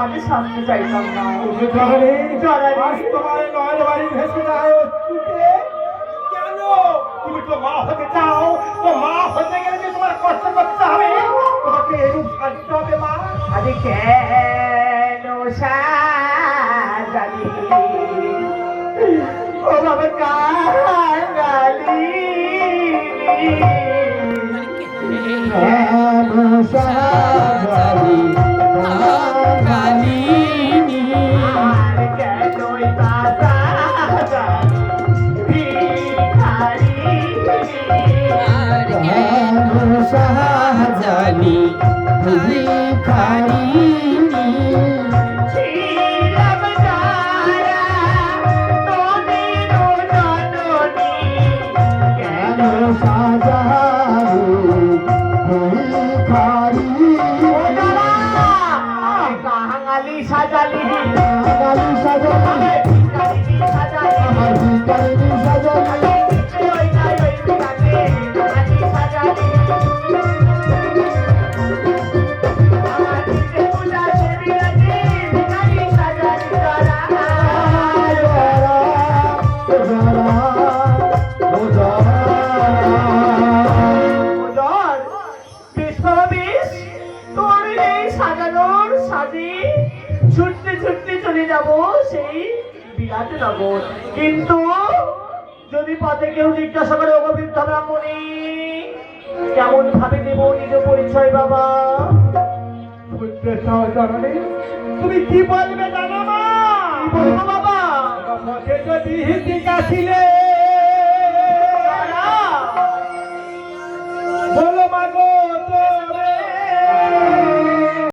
আজ শান্তি চাইতাম না। তোমার নয় বাড়ি ভেসে যায় অচ্যুতে। কেন তুমি তো মা হতে চাও? তো মা হতে গেলে যে তোমার কষ্ট করতে হবে, তোমাকে এরূপ সাজতে হবে মা। আরে কেন সাজালি ও বাবা কাঙালি সাজালি কাঙালিনী আর কেনই বা সাজালি ভিখারি আর কেন সাজালি ভিখারিনী ছিলাম যারা তোদের জননী কেন কাঙালি সাজালি ছুটতে ছুটতে চলে যাব সেই বিরাট নগর। কিন্তু যদি পথে কেউ জিজ্ঞাসা করে ওগো বৃদ্ধ ব্রাহ্মণী কেমন ভাবে দেব নিজ পরিচয় বাবা? তুমি কি বলবে জানো মা? কি বলবো বাবা? পথে যদি জিজ্ঞাসিলে